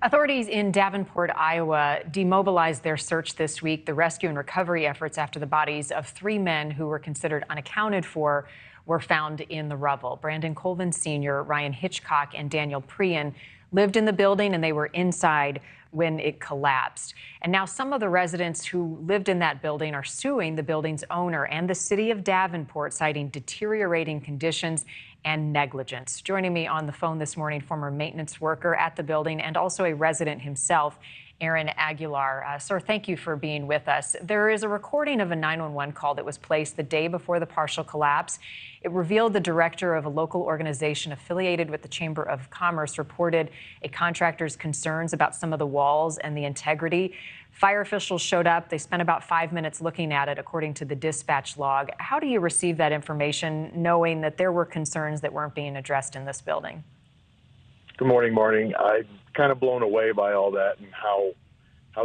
Authorities in Davenport, Iowa, demobilized their search this week, the rescue and recovery efforts after the bodies of three men who were considered unaccounted for were found in the rubble. Brandon Colvin Sr., Ryan Hitchcock, and Daniel Prian lived in the building, and they were inside when it collapsed. And now some of the residents who lived in that building are suing the building's owner and the city of Davenport, citing deteriorating conditions and negligence. Joining me on the phone this morning, former maintenance worker at the building and also a resident himself, Aaron Aguilar. Sir, thank you for being with us. There is a recording of a 911 call that was placed the day before the partial collapse. It revealed the director of a local organization affiliated with the Chamber of Commerce reported a contractor's concerns about some of the walls and the integrity. Fire officials showed up. They spent about 5 minutes looking at it, according to the dispatch log. How do you receive that information, knowing that there were concerns that weren't being addressed in this building? Good morning, Marni. I'm kind of blown away by all that and how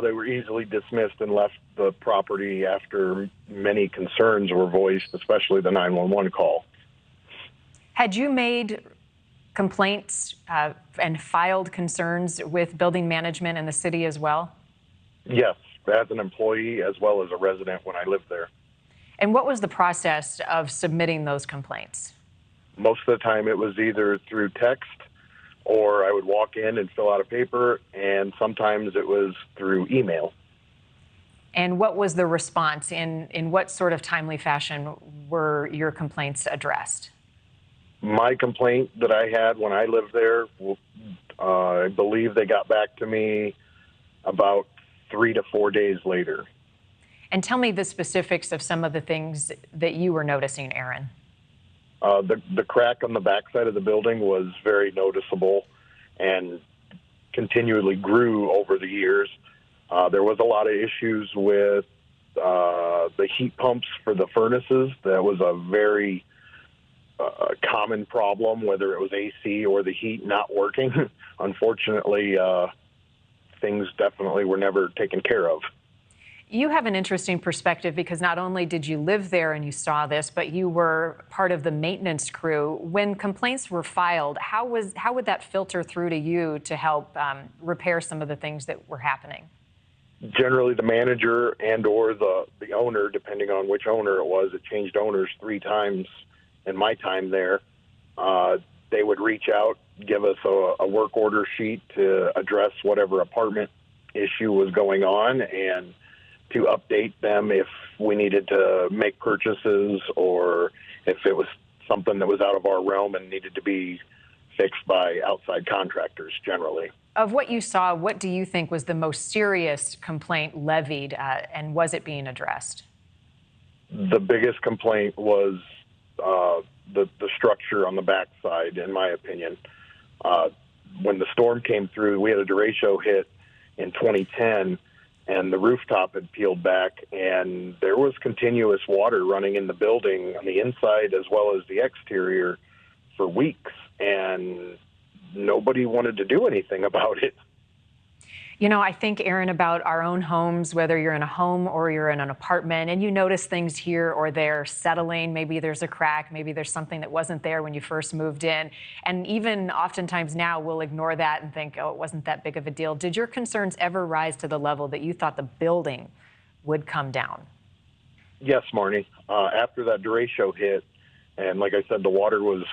they were easily dismissed and left the property after many concerns were voiced, especially the 911 call. Had you made complaints and filed concerns with building management and the city as well? Yes, as an employee as well as a resident when I lived there. And what was the process of submitting those complaints? Most of the time it was either through text or I would walk in and fill out a paper, and sometimes it was through email. And what was the response? In what sort of timely fashion were your complaints addressed? My complaint that I had when I lived there, I believe they got back to me about 3 to 4 days later. And tell me the specifics of some of the things that you were noticing, Aaron. The crack on the backside of the building was very noticeable and continually grew over the years. There was a lot of issues with the heat pumps for the furnaces. That was a very common problem, whether it was AC or the heat not working. Unfortunately, things definitely were never taken care of. You have an interesting perspective because not only did you live there and you saw this, but you were part of the maintenance crew. When complaints were filed, how would that filter through to you to help repair some of the things that were happening? Generally, the manager and or the owner, depending on which owner it was, it changed owners 3 times in my time there. They would reach out, give us a work order sheet to address whatever apartment issue was going on and to update them if we needed to make purchases or if it was something that was out of our realm and needed to be fixed by outside contractors generally. Of what you saw, what do you think was the most serious complaint levied, and was it being addressed? The biggest complaint was the structure on the backside, in my opinion. When the storm came through, we had a derecho hit in 2010, and the rooftop had peeled back, and there was continuous water running in the building on the inside as well as the exterior for weeks, and nobody wanted to do anything about it. You know, I think, Aaron, about our own homes, whether you're in a home or you're in an apartment, and you notice things here or there settling. Maybe there's a crack, maybe there's something that wasn't there when you first moved in. And even oftentimes now we'll ignore that and think, oh, it wasn't that big of a deal. Did your concerns ever rise to the level that you thought the building would come down? Yes, Marni. After that derecho hit, and like I said, the water was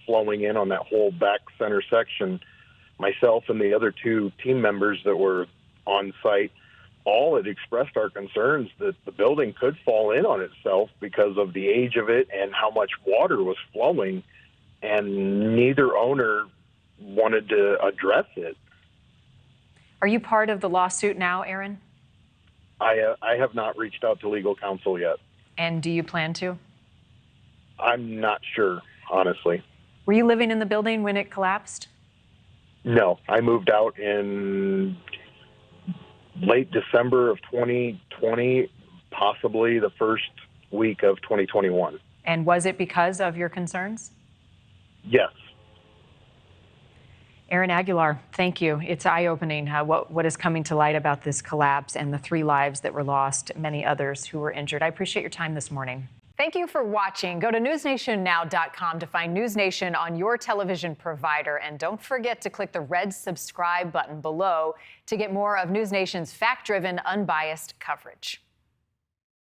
flowing in on that whole back center section, myself and the other 2 team members that were on site all had expressed our concerns that the building could fall in on itself because of the age of it and how much water was flowing, and neither owner wanted to address it. Are you part of the lawsuit now, Aaron? I have not reached out to legal counsel yet. And do you plan to? I'm not sure, honestly. Were you living in the building when it collapsed? No, I moved out in late December of 2020, possibly the first week of 2021. And was it because of your concerns? Yes. Aaron Aguilar, thank you. It's eye-opening what is coming to light about this collapse and the 3 lives that were lost, many others who were injured. I appreciate your time this morning. Thank you for watching. Go to newsnationnow.com to find NewsNation on your television provider. And don't forget to click the red subscribe button below to get more of NewsNation's fact-driven, unbiased coverage.